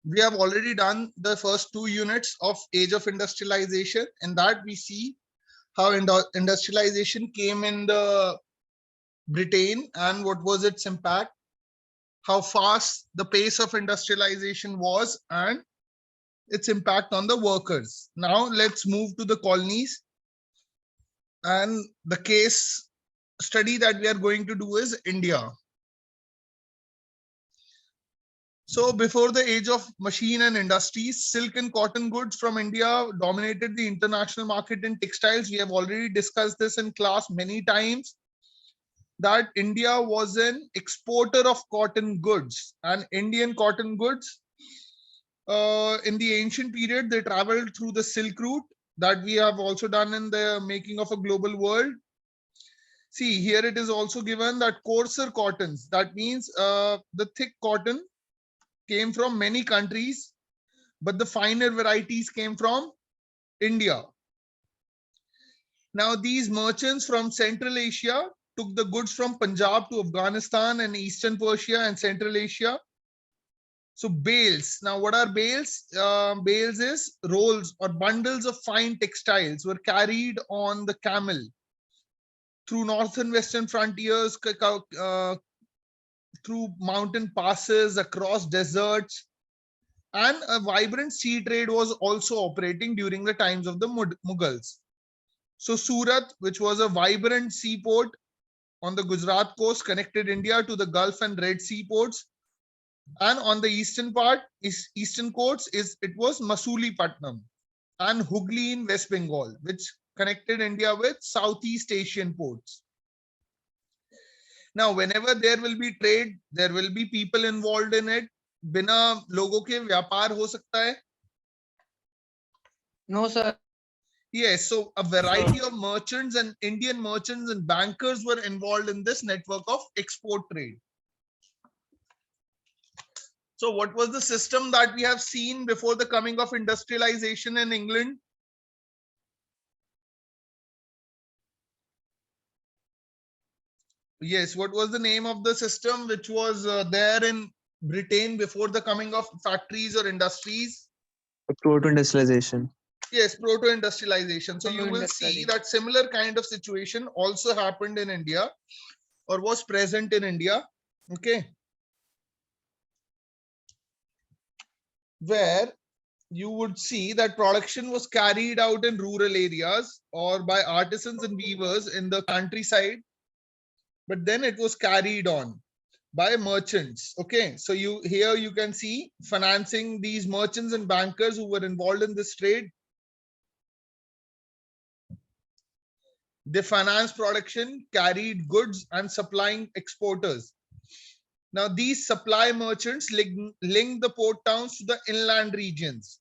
we have already done the first 2 units of age of industrialization. In that we see how industrialization came in the Britain and what was its impact, how fast the pace of industrialization was, and its impact on the workers. Now let's move to the colonies, and the case study that we are going to do is India. So before the age of machine and industries, silk and cotton goods from India dominated the international market in textiles. We have already discussed this in class many times, that India was an exporter of cotton goods, and Indian cotton goods in the ancient period, they traveled through the Silk Route that we have also done in the making of a global world. See, here it is also given that coarser cottons, that means the thick cotton came from many countries, but the finer varieties came from India. Now, these merchants from Central Asia took the goods from Punjab to Afghanistan and Eastern Persia and Central Asia. So bales. Now, what are bales? Bales is rolls or bundles of fine textiles were carried on the camel through northern western frontiers, through mountain passes, across deserts, and a vibrant sea trade was also operating during the times of the Mughals. So Surat, which was a vibrant seaport on the Gujarat coast, connected India to the Gulf and Red Sea ports. And on the eastern part, eastern coast, it was Masulipatam and Hooghly in West Bengal, which connected India with Southeast Asian ports. Now, whenever there will be trade, there will be people involved in it. बिना लोगों के व्यापार हो सकता है? No, sir. Yes, so a variety of merchants and Indian merchants and bankers were involved in this network of export trade. So what was the system that we have seen before the coming of industrialization in England? Yes, what was the name of the system which was there in Britain before the coming of factories or industries? Proto-industrialization. Yes, proto-industrialization. So you will see that similar kind of situation also happened in India or was present in India. Okay. Where you would see that production was carried out in rural areas or by artisans and weavers in the countryside, but then it was carried on by merchants. Okay, so here you can see financing these merchants and bankers who were involved in this trade. They financed production, carried goods, and supplying exporters. Now, these supply merchants link the port towns to the inland regions.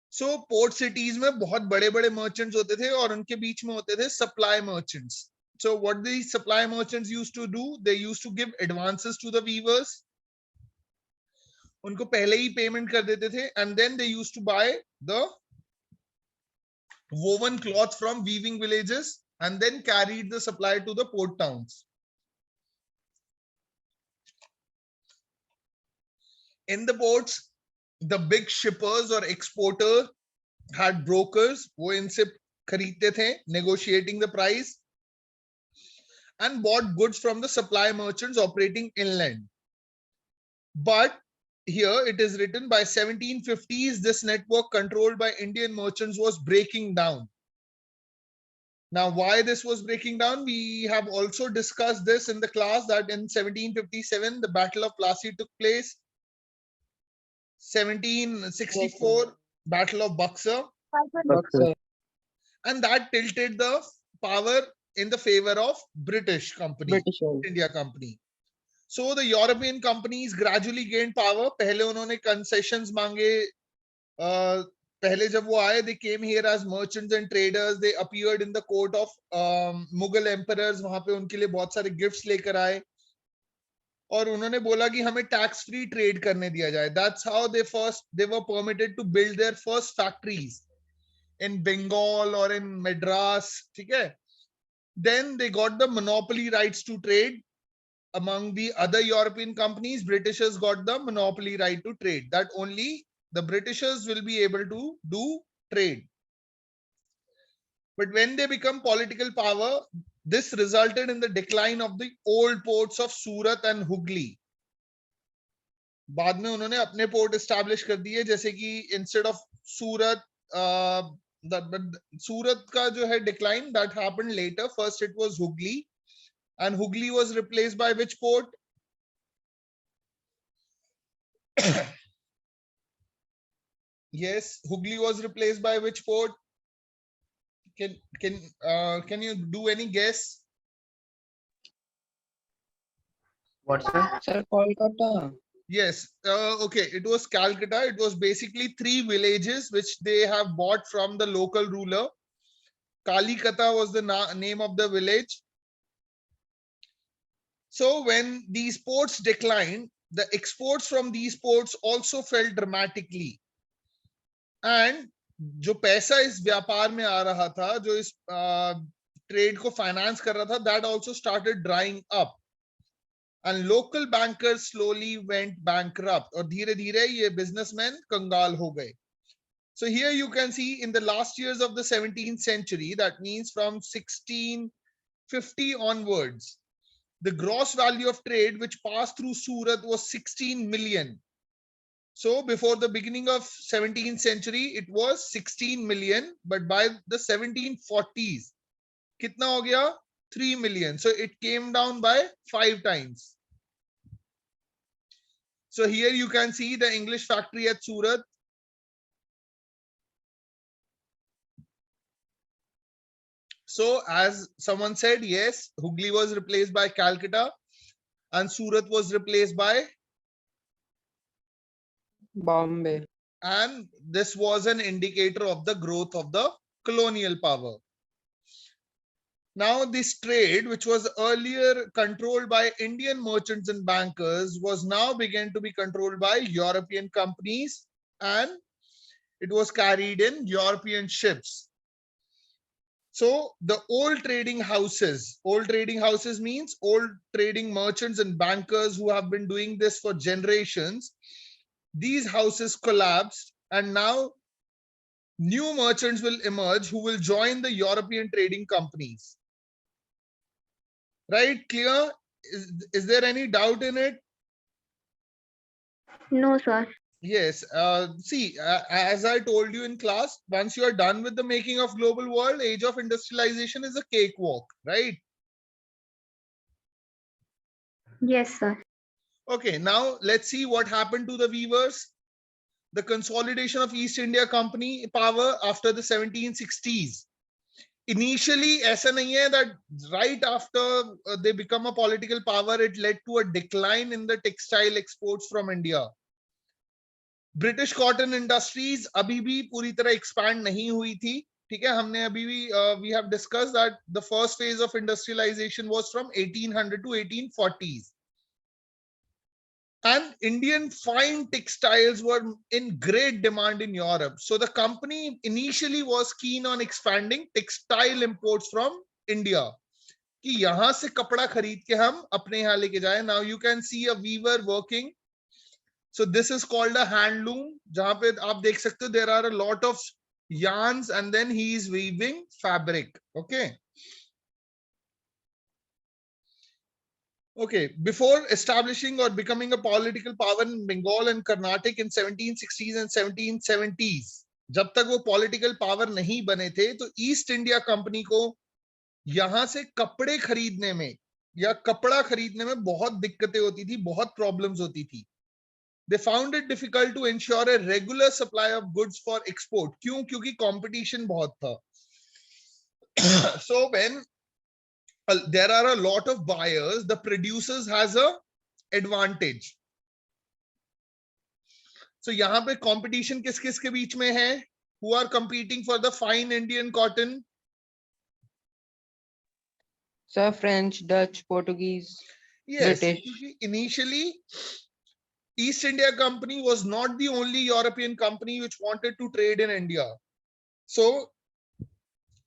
So, port cities में बहुत बड़े-बड़े merchants होते थे और उनके बीच में होते थे supply merchants. So, what these supply merchants used to do, they used to give advances to the weavers. उनको पहले ही payment कर देते थे, and then they used to buy the woven cloth from weaving villages and then carried the supply to the port towns. In the ports, the big shippers or exporter had brokers wo inse khareedte the, negotiating the price, and bought goods from the supply merchants operating inland. But here it is written by 1750s, this network controlled by Indian merchants was breaking down. Now, why this was breaking down, we have also discussed this in the class that in 1757, the Battle of Plassey took place. 1764, Battle of Buxar. And that tilted the power in the favor of British company, India company. So the European companies gradually gained power. पहले उन्होंने concessions मांगे. पहले जब वो आए, they came here as merchants and traders. They appeared in the court of Mughal emperors. वहां पे उनके लिए बहुत सारे gifts लेकर आए. और उन्होंने बोला कि हमें tax free trade करने दिया जाए. That's how they were permitted to build their first factories in Bengal or in Madras. ठीक है? Then they got the monopoly rights to trade. among the other European companies, Britishers got the monopoly right to trade, that only the Britishers will be able to do trade. But when they become political power, this resulted in the decline of the old ports of Surat and Hooghly. बाद में उन्होंने अपने port establish कर दिए, जैसे कि instead of सूरत, सूरत का जो है decline that happened later. First it was Hooghly, and Hooghly was replaced by which port? Yes, Hooghly was replaced by which port? Can you do any guess? What, sir? Sir, Kolkata. Yes. Okay, it was Calcutta. It was basically 3 villages which they have bought from the local ruler. Kalikata was the name of the village. So when these ports declined, the exports from these ports also fell dramatically. And जो पैसा इस व्यापार में आ रहा था, जो इस trade को फाइनेंस कर रहा था, that also started drying up. And local bankers slowly went bankrupt. और धीरे धीरे ये businessmen कंगाल हो गए. So here you can see in the last years of the 17th century, that means from 1650 onwards, the gross value of trade which passed through Surat was 16 million. So before the beginning of 17th century, it was 16 million, but by the 1740s, kitna ho gaya? 3 million. So it came down by 5 times. So here you can see the English factory at Surat. So as someone said, yes, Hooghly was replaced by Calcutta and Surat was replaced by Bombay. And this was an indicator of the growth of the colonial power. Now this trade, which was earlier controlled by Indian merchants and bankers, was now began to be controlled by European companies, and it was carried in European ships. So the old trading houses means old trading merchants and bankers who have been doing this for generations. These houses collapsed, and now new merchants will emerge who will join the European trading companies. Right? Clear? Is there any doubt in it? No, sir. Yes. See, as I told you in class, once you are done with the making of global world, age of industrialization is a cakewalk, right? Yes, sir. Okay, now let's see what happened to the weavers. The consolidation of East India Company power after the 1760s. Initially, ऐसा नहीं है that right after they become a political power, it led to a decline in the textile exports from India. British cotton industries अभी भी पूरी तरह expand नहीं हुई थी. ठीक है, हमने अभी भी we have discussed that the first phase of industrialization was from 1800 to 1840s. And Indian fine textiles were in great demand in Europe. So the company initially was keen on expanding textile imports from India. कि यहाँ से कपड़ा खरीद के हम अपने यहाँ लेके जाएं. Now you can see a weaver working. So this is called a handloom. जहाँ पे आप देख सकते हो there are a lot of yarns and then he is weaving fabric. Okay. Okay, before establishing or becoming a political power in Bengal and Carnatic in 1760s and 1770s, जब तक वो political power नहीं बने थे, तो East India Company को यहाँ से कपड़े खरीदने में या कपड़ा खरीदने में बहुत दिक्कतें होती थी, बहुत problems होती थी. They found it difficult to ensure a regular supply of goods for export. क्यों? क्योंकि competition बहुत था. So when there are a lot of buyers, the producers has a advantage. So यहाँ पे competition किस किस के बीच में है? Who are competing for the fine Indian cotton? Sir, French, Dutch, Portuguese, Yes, British. initially East India Company was not the only European company which wanted to trade in India. So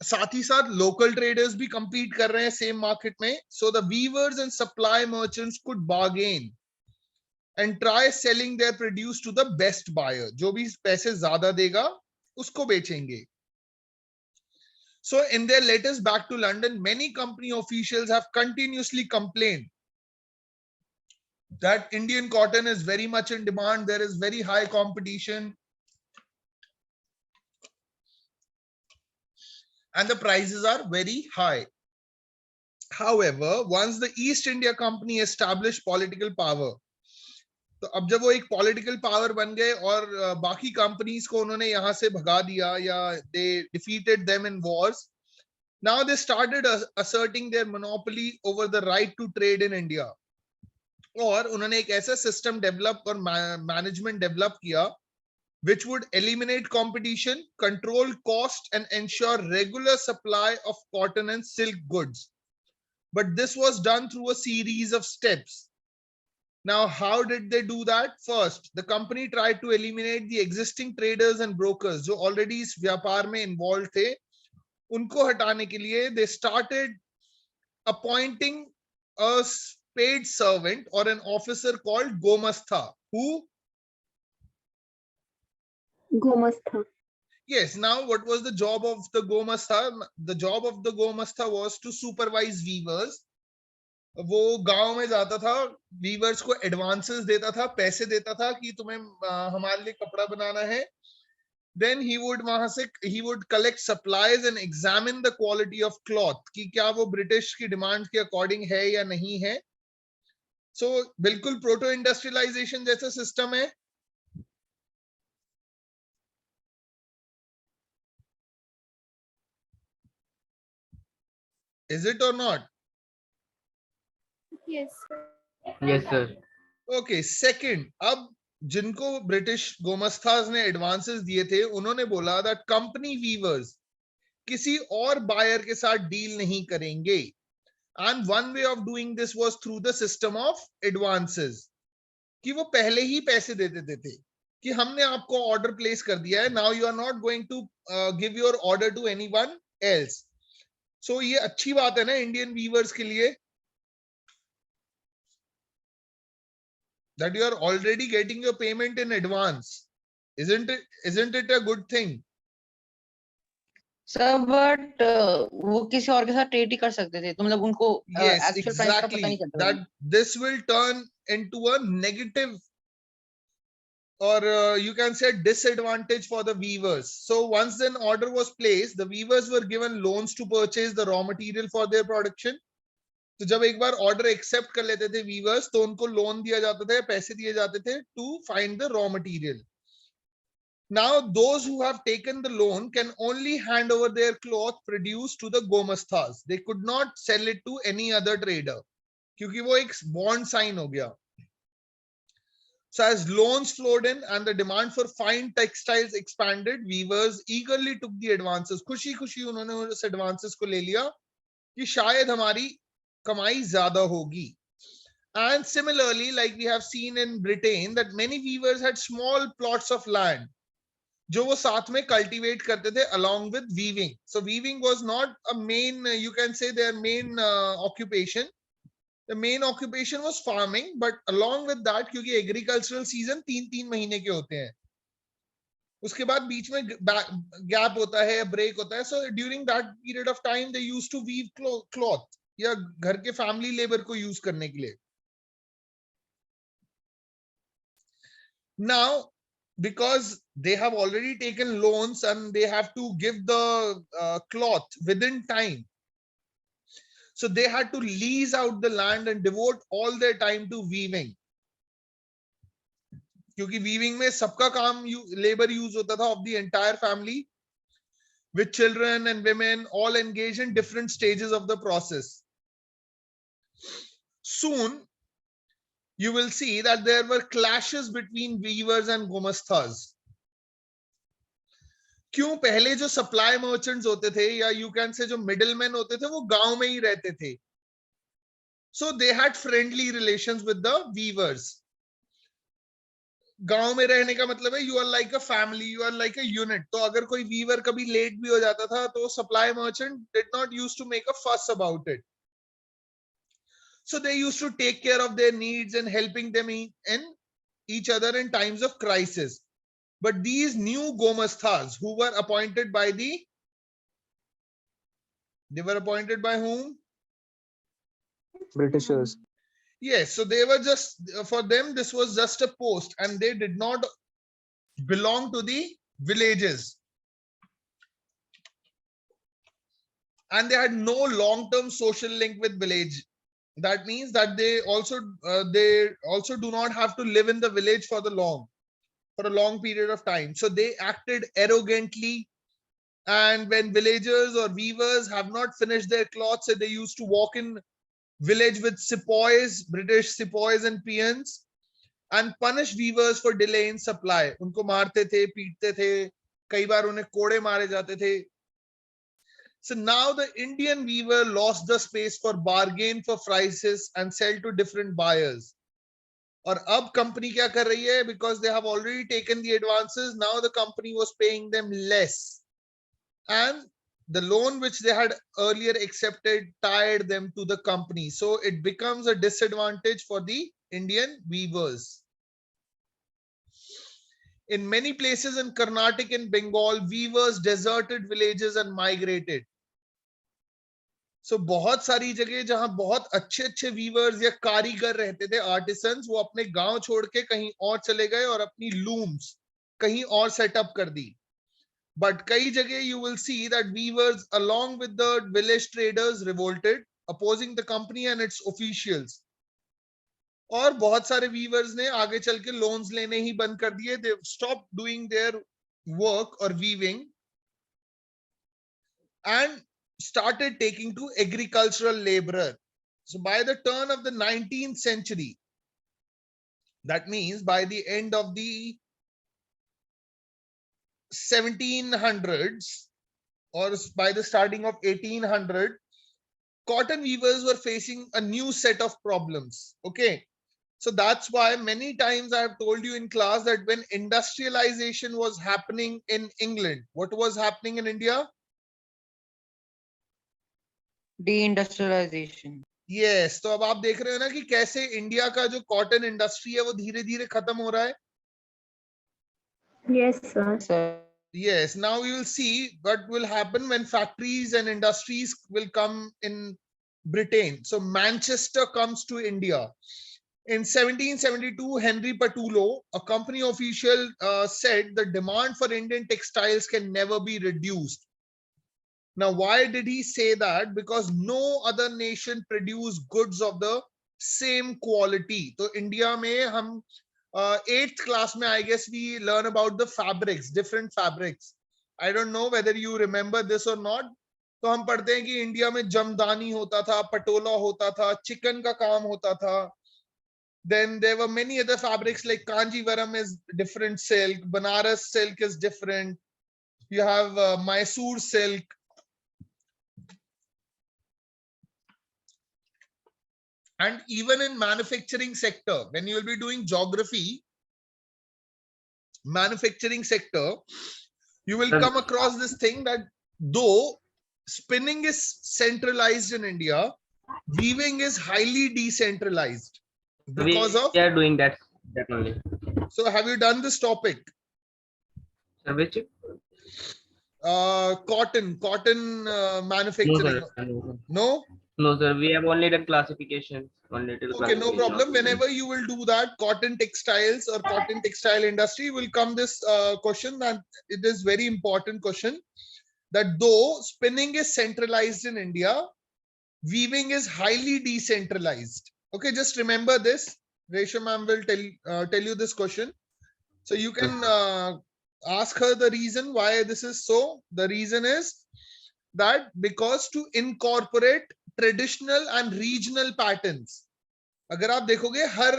साथ ही साथ local traders भी compete कर रहे हैं same market में. So the weavers and supply merchants could bargain and try selling their produce to the best buyer. जो भी पैसे ज्यादा देगा उसको बेचेंगे. So in their letters back to London, many company officials have continuously complained that Indian cotton is very much in demand. There is very high competition and the prices are very high. However, once the East India Company established political power, तो अब जब वो एक political power बन गए और बाकी companies को उन्होंने यहां से भगा दिया या they defeated them in Wars, now they started asserting their monopoly over the right to trade in India. और उन्होंने एक ऐसा सिस्टम डेवलप और मैनेजमेंट डेवलप किया which would eliminate competition, control cost and ensure regular supply of cotton and silk goods. But this was done through a series of steps. Now, how did they do that? First, the company tried to eliminate the existing traders and brokers जो already इस व्यापार में involved थे. उनको हटाने के लिए they started appointing a paid servant or an officer called Gomastha. Who? Gomastha. Yes. Now, what was the job of the Gomastha? The job of the Gomastha was to supervise weavers. वो गांव में जाता था, viewers को advances देता था, पैसे देता था कि तुम्हें हमारे लिए कपड़ा बनाना है. Then he would collect supplies and examine the quality of cloth कि क्या वो ब्रिटिश की डिमांड के अकॉर्डिंग है या नहीं है. So बिल्कुल प्रोटो इंडस्ट्रियलाइजेशन जैसा सिस्टम है. Is it or not? Yes. Yes, sir. Okay. Second, अब जिनको ब्रिटिश गोमस्थास ने एडवांसेस दिए थे, उन्होंने बोला दैट कंपनी वीवर्स किसी और बायर के साथ डील नहीं करेंगे. And one way of doing this was through the system of advances. कि वो पहले ही पैसे दे देते थे कि हमने आपको ऑर्डर प्लेस कर दिया है, now you are not going to give your order to anyone else. So ये अच्छी बात है ना इंडियन वीवर्स के लिए, that you are already getting your payment in advance. Isn't it a good thing? Sir but वो किसी और के साथ ट्रेड ही कर सकते थे, तो मतलब उनको Yes, एक्चुअल प्राइस का पता नहीं exactly. चलता था. That this will turn into a negative or you can say disadvantage for the weavers. So once an order was placed, the weavers were given loans to purchase the raw material for their production. तो जब एक बार order accept कर लेते थे viewers, तो उनको loan दिया जाता था, पैसे दिए जाते थे to find the raw material. Now those who have taken the loan can only hand over their cloth produced to the gomasthas. They could not sell it to any other trader क्योंकि वो एक bond sign हो गया. So as loans flowed in and the demand for fine textiles expanded, weavers eagerly took the advances. खुशी खुशी उन्होंने उस advances को ले लिया कि शायद हमारी कमाई ज्यादा होगी. And similarly, like we have seen in Britain, that many weavers had small plots of land जो वो साथ में cultivate करते थे along with weaving. So weaving was not a main, you can say their main occupation. The main occupation was farming, but along with that, क्योंकि agricultural season 3-3 महीने के होते हैं, उसके बाद बीच में gap होता है, break होता है. So during that period of time, they used to weave cloth या घर के family labor को use करने के लिए. Now, because they have already taken loans and they have to give the cloth within time, so they had to lease out the land and devote all their time to weaving. क्योंकि weaving में सबका काम labor use होता था of the entire family, with children and women all engaged in different stages of the process. Soon, you will see that there were clashes between weavers and gomasthas. क्यों? पहले जो supply merchants होते थे या you can say जो middleman होते थे वो गांव में ही रहते थे. So they had friendly relations with the weavers. गांव में रहने का मतलब है you are like a family, you are like a unit. तो अगर कोई वीवर कभी लेट भी हो जाता था तो supply merchant did not use to make a fuss about it. So they used to take care of their needs and helping them in each other in times of crisis. But these new Gomasthas who were appointed by they were appointed by whom? Britishers. Yes, so they were just, for them, this was just a post and they did not belong to the villages. And they had no long-term social link with village. That means that they also do not have to live in the village for a long period of time. So they acted arrogantly. And when villagers or weavers have not finished their cloths, they used to walk in village with sepoys, British sepoys and peons, and punish weavers for delay in supply. उनको मारते थे, पीटते थे, कई बार उन्हें कोड़े मारे जाते थे. So now the Indian weaver lost the space for bargain for prices and sell to different buyers. और अब कंपनी क्या कर रही है? Because they have already taken the advances, now the company was paying them less. And the loan which they had earlier accepted tied them to the company. So it becomes a disadvantage for the Indian weavers. In many places in Karnataka and Bengal, weavers deserted villages and migrated. So बहुत सारी जगह जहां बहुत अच्छे अच्छे viewers या कारीगर रहते थे, आर्टिसंस, वो अपने गांव छोड़ के कहीं और चले गए और अपनी लूम्स कहीं और सेटअप कर दी. But कई जगह you will see that weavers along with the village traders revolted, opposing the company and its officials. और बहुत सारे weavers ने आगे चल के loans लेने ही बंद कर दिए. They stopped doing their work or weaving and started taking to agricultural laborer. So by the turn of the 19th century, that means by the end of the 1700s or by the starting of 1800, cotton weavers were facing a new set of problems. Okay, so that's why many times I have told you in class that when industrialization was happening in England, what was happening in India? Deindustrialization. Yes, तो अब आप देख रहे हो ना कि कैसे India का जो कॉटन इंडस्ट्री है वो धीरे धीरे खत्म हो रहा है. Yes, sir. Sir. Yes, now we will see what will happen when factories and industries will come in Britain. So Manchester comes to India. In 1772, Henry Patullo, a company official, said the demand for Indian textiles can never be reduced. Now, why did he say that? Because no other nation produced goods of the same quality. So India में हम 8th class में, I guess we learn about the fabrics, different fabrics. I don't know whether you remember this or not. तो हम पढ़ते हैं कि India में जमदानी होता था, पटोला होता था, चिकन का काम होता था. Then there were many other fabrics like Kanjivaram is different silk, Banaras silk is different. You have Mysore silk. And even in manufacturing sector, when you will be doing geography, manufacturing sector, you will come across this thing that though spinning is centralized in India, weaving is highly decentralized because of. We are doing that only. So have you done this topic? Sir, which? Cotton manufacturing. No? No, sir. We have only done classification. Only till Okay, no classification. problem. Whenever you will do that, cotton textiles or cotton textile industry will come this question, and it is very important question, that though spinning is centralized in India, weaving is highly decentralized. Okay, just remember this. Resha ma'am will tell you this question. So you can ask her the reason why this is so. The reason is that because to incorporate traditional and regional patterns. अगर आप देखोगे हर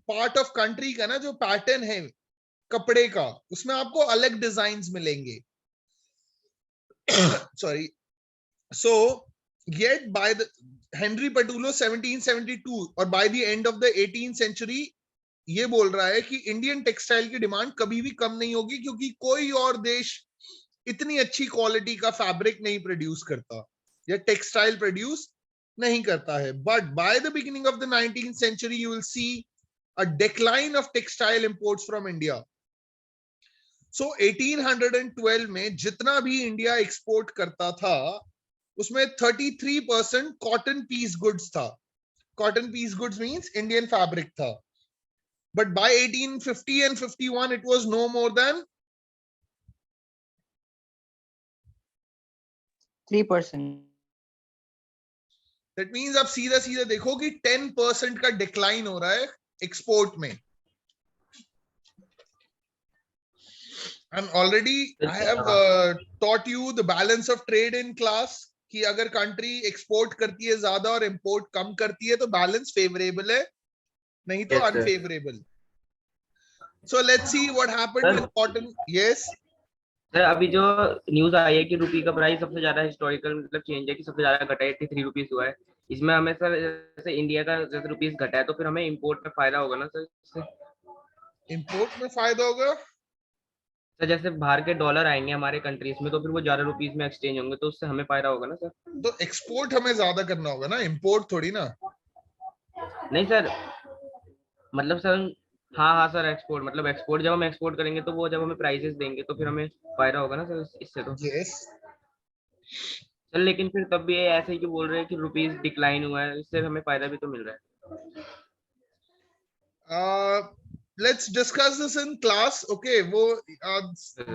part of country का ना जो pattern है कपड़े का, उसमें आपको अलग डिजाइन्स मिलेंगे. Sorry. So yet by the Henry Patullo 1772 or by the end of the 18th century, ये बोल रहा है कि इंडियन टेक्सटाइल की डिमांड कभी भी कम नहीं होगी, क्योंकि कोई और देश इतनी अच्छी क्वालिटी का फैब्रिक नहीं प्रोड्यूस करता या टेक्सटाइल प्रोड्यूस नहीं करता है. But by the beginning of the 19th century you will see a decline of textile imports from India. So 1812 में जितना भी इंडिया एक्सपोर्ट करता था उसमें 33% कॉटन पीस गुड्स था. Cotton piece goods means Indian fabric था. But by 1850 and 51 it was no more than 3%. that means आप सीधा सीधा देखो कि 10% का डिक्लाइन हो रहा है एक्सपोर्ट में. And already I have taught you the balance of trade in class कि अगर कंट्री एक्सपोर्ट करती है ज्यादा और इंपोर्ट कम करती है तो बैलेंस फेवरेबल है, नहीं तो Yes, sir. Unfavourable. So let's see what happened Sir. with cotton. Yes. Sir अभी जो न्यूज आई है कि रुपी का प्राइस सबसे ज्यादा हिस्टोरिकल मतलब चेंज है कि सबसे ज्यादा घटा है, 83 रुपीज हुआ है. इसमें हमें सर जैसे इंडिया का जैसे रुपीज घटा है तो फिर हमें इंपोर्ट में फायदा होगा ना सर इससे? इंपोर्ट में फायदा होगा. सर जैसे बाहर के डॉलर आएंगे हमारे कंट्रीज में तो फिर वो 11 रुपीज में एक्सचेंज होंगे तो उससे हमें फायदा होगा ना सर? तो एक्सपोर्ट हमें ज्यादा करना होगा ना, इंपोर्ट थोड़ी ना. नहीं सर, मतलब सर हाँ हाँ सर, एक्सपोर्ट मतलब एक्सपोर्ट जब हम एक्सपोर्ट करेंगे तो वो जब हमें प्राइसेस देंगे तो फिर हमें फायदा होगा ना सर इससे तो. Yes. सर लेकिन फिर तब भी ये ऐसे ही क्यों बोल रहे हैं कि रुपीज डिक्लाइन हुआ है, इससे हमें फायदा भी तो मिल रहा है. Let's discuss this in class. Okay,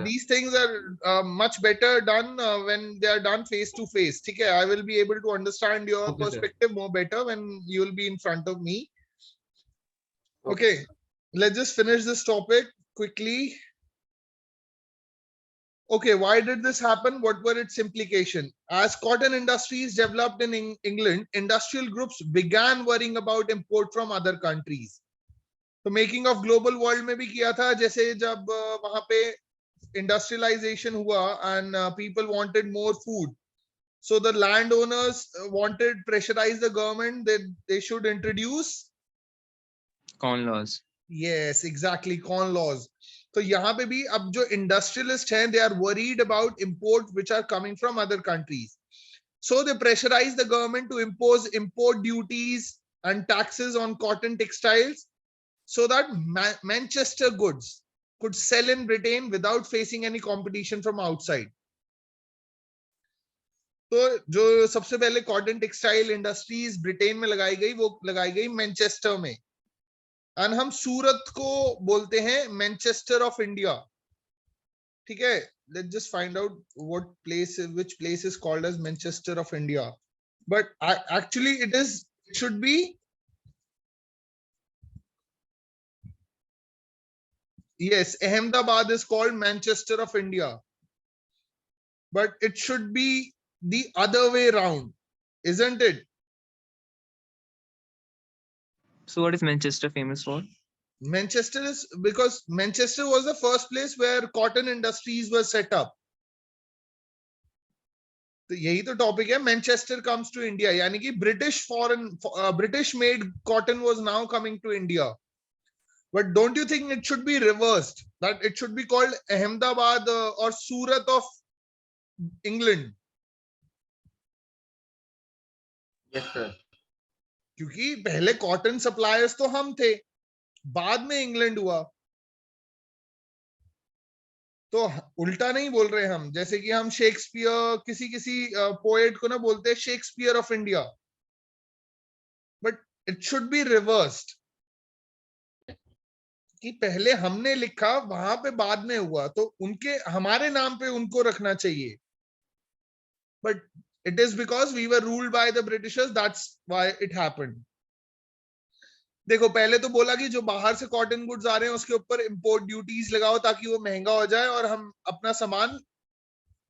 these things are much better done when they are done face to face. ठीक है, I will be able to understand your Okay, sir. perspective more better when you will be in front of me. Okay, let's just finish this topic quickly. Okay, why did this happen? What were its implications? As cotton industries developed in England, industrial groups began worrying about import from other countries. तो making of global world में भी किया था, जैसे जब वहां पे industrialisation हुआ and people wanted more food, so the land owners wanted pressurise the government that they should introduce Corn laws. Yes exactly corn laws. तो यहाँ पे भी अब जो इंडस्ट्रियलिस्ट हैं they are worried about import which are coming from other countries, so they pressurized the government to impose import duties and taxes on cotton textiles so that Manchester goods could sell in Britain without facing any competition from outside. तो जो सबसे पहले cotton textile industries Britain में लगाई गई वो लगाई गई मैनचेस्टर में. एंड हम सूरत को बोलते हैं मैनचेस्टर ऑफ इंडिया. ठीक है, let's just find out which place is called as Manchester of India. But actually it should be yes, Ahmedabad is called Manchester of India, but it should be the other way around, isn't it? So what is Manchester famous for? Manchester is because Manchester was the first place where cotton industries were set up. तो यही तो topic है. Manchester comes to India, यानी कि British made cotton was now coming to India. But don't you think it should be reversed, that it should be called Ahmedabad or Surat of England? Yes sir. क्योंकि पहले cotton suppliers तो हम थे, बाद में England हुआ. तो उल्टा नहीं बोल रहे हम, जैसे कि हम शेक्सपियर किसी पोएट को ना बोलते हैं Shakespeare of India, but it should be reversed कि पहले हमने लिखा वहां पे बाद में हुआ, तो उनके हमारे नाम पे उनको रखना चाहिए. But it is because we were ruled by the Britishers, that's why it happened. देखो पहले तो बोला कि जो बाहर से कॉटन गुड्स आ रहे हैं उसके ऊपर इंपोर्ट ड्यूटीज लगाओ ताकि वो महंगा हो जाए और हम अपना सामान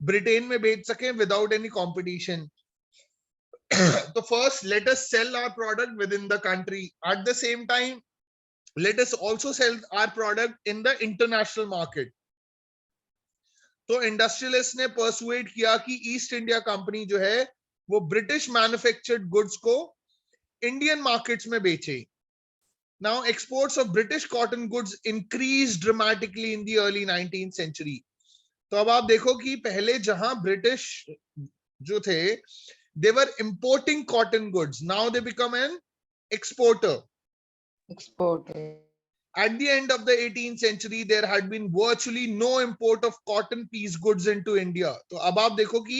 ब्रिटेन में बेच सकें विदाउट एनी कंपटीशन. तो first let us sell our product within the country, at the same time let us also sell our product in the international market. तो इंडस्ट्रियलिस्ट ने परसुएट किया कि ईस्ट इंडिया कंपनी जो है वो British manufactured goods को Indian markets में बेचे. Now, exports of British cotton goods increased dramatically in the early 19th century. तो अब आप देखो कि पहले जहां ब्रिटिश जो थे, they were importing cotton goods. Now they become an exporter. Export. At the end of the 18th century, there had been virtually no import of cotton piece goods into India. तो अब आप देखो कि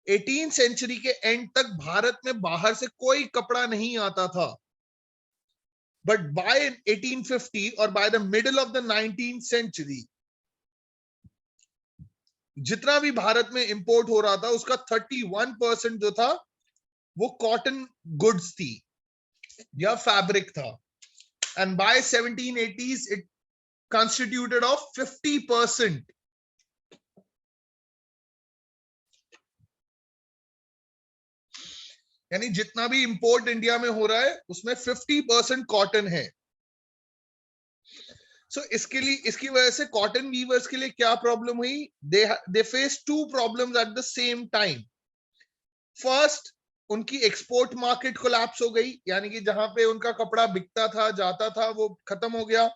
18th century के end तक भारत में बाहर से कोई कपड़ा नहीं आता था. But by 1850 or by the middle of the 19th century, जितना भी भारत में इंपोर्ट हो रहा था उसका 31% जो था वो कॉटन गुड्स थी या फैब्रिक था. And by 1780s it constituted of 50%. यानी जितना भी इंपोर्ट इंडिया में हो रहा है उसमें 50% कॉटन है. सो इसके लिए, इसकी वजह से कॉटन वीवर्स के लिए क्या प्रॉब्लम हुई? They face two problems at the same time. First, उनकी एक्सपोर्ट मार्केट कोलैप्स हो गई, यानी कि जहां पे उनका कपड़ा बिकता था जाता था वो खत्म हो गया.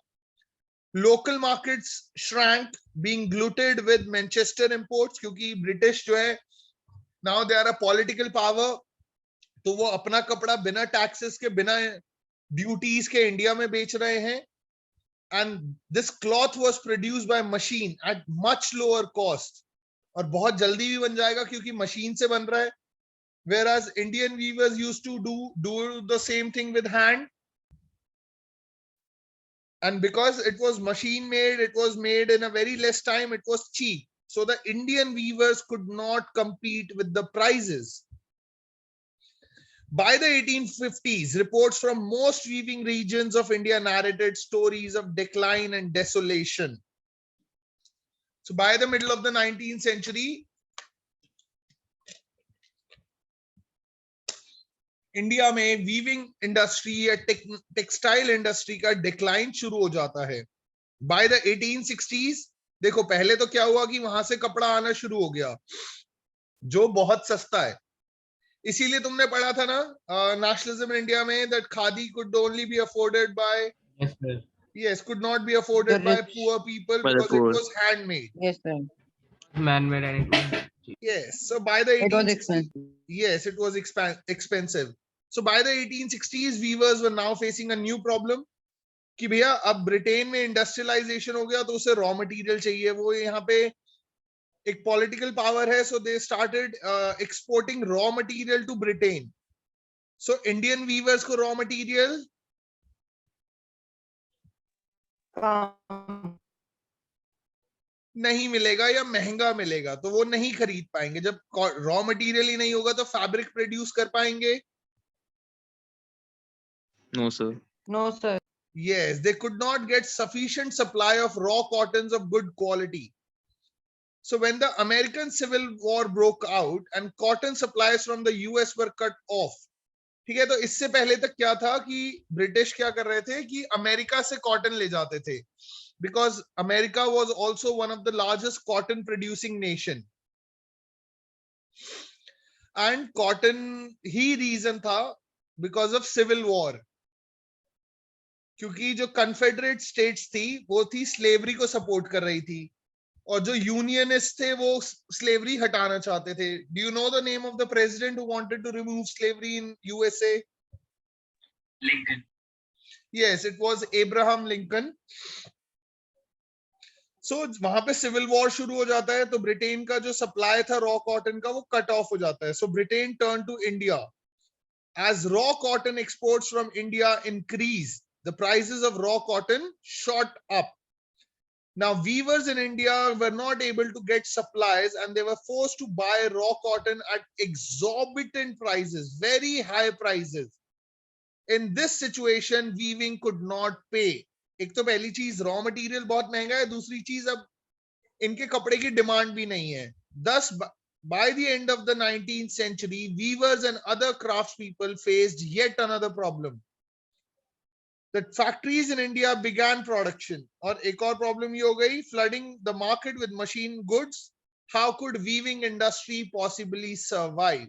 Local markets shrank being glutted with Manchester imports, क्योंकि ब्रिटिश जो है now they are a political power, तो वो अपना कपड़ा बिना टैक्सेस के बिना ड्यूटीज के इंडिया में बेच रहे हैं. And this cloth was produced by machine eight much lower cost, और बहुत जल्दी भी बन जाएगा क्योंकि मशीन से बन रहा है. Whereas Indian weavers used to do the same thing with hand, and because it was machine made, it was made in a very less time, it was cheap, so the Indian weavers could not compete with the prices. By the 1850s, reports from most weaving regions of India narrated stories of decline and desolation. So by the middle of the 19th century, India में weaving industry या textile industry का decline शुरू हो जाता है. By the 1860s, देखो पहले तो क्या हुआ कि वहां से कपड़ा आना शुरू हो गया जो बहुत सस्ता है. इसीलिए तुमने पढ़ा था ना नेशनलिज्म इन इंडिया में, that khadi could only be afforded by, yes, could not be afforded by poor people By the because it poor. was handmade. Yes, sir. Man-made and Yes, so by the It was 1860s, expensive. yes, it was expensive. So by the 1860s, weavers were now facing a new problem कि भैया अब Britain में industrialisation हो गया तो उसे raw material चाहिए. वो यहाँ पे एक पॉलिटिकल पावर है, so they started exporting raw material to Britain. So Indian weavers को रॉ मटेरियल नहीं मिलेगा या महंगा मिलेगा, तो वो नहीं खरीद पाएंगे. जब रॉ मटेरियल ही नहीं होगा तो फैब्रिक प्रोड्यूस कर पाएंगे? No, sir. No, sir. Yes, they could not get sufficient supply of raw cottons of good quality. So when the American Civil War broke out and cotton supplies from the US were cut off, ठीक है, तो इससे पहले तक क्या था कि British क्या कर रहे थे कि अमेरिका से कॉटन ले जाते थे, because America was also one of the largest cotton producing nation. And cotton he reason था because of civil war, क्योंकि जो कन्फेडरेट स्टेट्स थी वो थी स्लेवरी को सपोर्ट कर रही थी, और जो यूनियनिस्ट थे वो स्लेवरी हटाना चाहते थे. Do you know the name of the president who wanted to remove slavery in USA? Lincoln. Yes, it was Abraham Lincoln. So वहां पे सिविल वॉर शुरू हो जाता है, तो ब्रिटेन का जो सप्लाई था रॉ कॉटन का वो कट ऑफ हो जाता है. So Britain turn to India. As raw cotton exports from India increase, the prices of raw cotton shot up. Now weavers in India were not able to get supplies and they were forced to buy raw cotton at exorbitant prices, very high prices. In this situation, weaving could not pay. एक तो पहली चीज raw material बहुत महंगा है, दूसरी चीज अब इनके कपड़े की डिमांड भी नहीं है. Thus, by the end of the 19th century, weavers and other craftspeople faced yet another problem. That factories in India began production. और एक और प्रॉब्लम ये हो गई, flooding the market with machine goods. How could weaving industry possibly survive?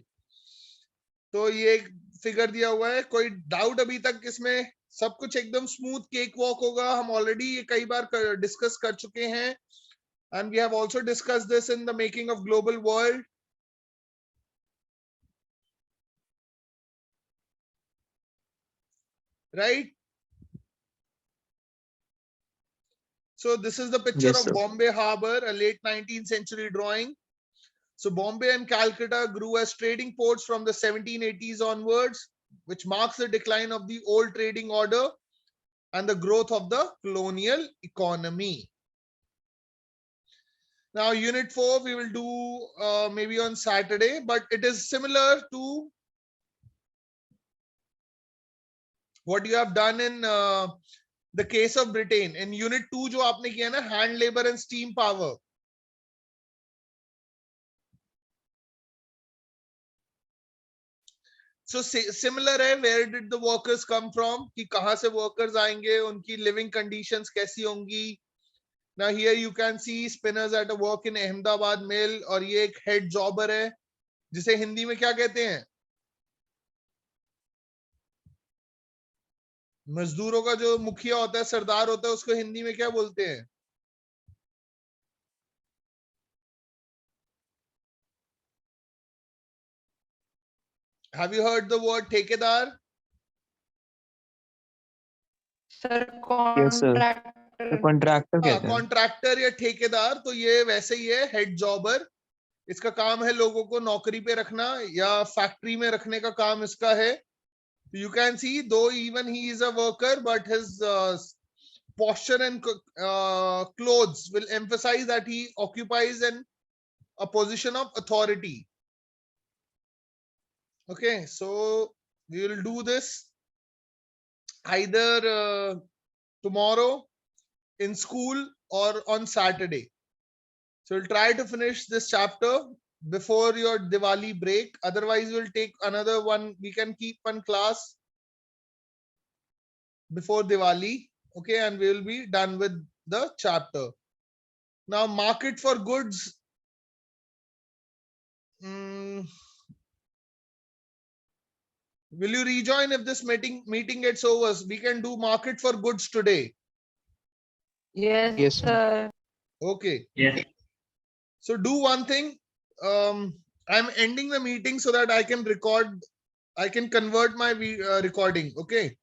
तो ये एक figure दिया हुआ है. कोई डाउट अभी तक इसमें? सब कुछ एकदम स्मूथ केक वॉक होगा. हम ऑलरेडी ये कई बार डिस्कस कर चुके हैं, and we have also discussed this in the making of global world. Right? So this is the picture Yes, of sir. Bombay Harbor, a late 19th century drawing. So Bombay and Calcutta grew as trading ports from the 1780s onwards, which marks the decline of the old trading order and the growth of the colonial economy. Now, Unit 4 we will do maybe on Saturday, but it is similar to what you have done in the case of Britain. In Unit 2 जो आपने किया ना, hand labor and steam power. So similar है, where did the workers come from? कि कहाँ से workers आएंगे, उनकी living conditions कैसी होंगी. Now here you can see spinners at a work in Ahmedabad mill, और ये एक head jobber है, जिसे हिंदी में क्या कहते हैं? मजदूरों का जो मुखिया होता है, सरदार होता है, उसको हिंदी में क्या बोलते हैं? Have you heard the word ठेकेदार? Sir Yes, sir. कॉन्ट्रैक्टर. तो कॉन्ट्रैक्टर कहते हैं. कॉन्ट्रैक्टर या ठेकेदार. तो ये वैसे ही है, हेड जॉबर. इसका काम है लोगों को नौकरी पे रखना या फैक्ट्री में रखने का काम इसका है. You can see, though even he is a worker, but his posture and clothes will emphasize that he occupies a position of authority. Okay, so we will do this either tomorrow in school or on Saturday. So we'll try to finish this chapter before your Diwali break. Otherwise, we'll take another one. We can keep one class before Diwali. Okay, and we will be done with the chapter. Now, market for goods. Will you rejoin if this meeting gets over? We can do market for goods today. Yes, Yes, sir. sir. Okay. Yes. So do one thing. I'm ending the meeting so that I can record. I can convert my recording. Okay.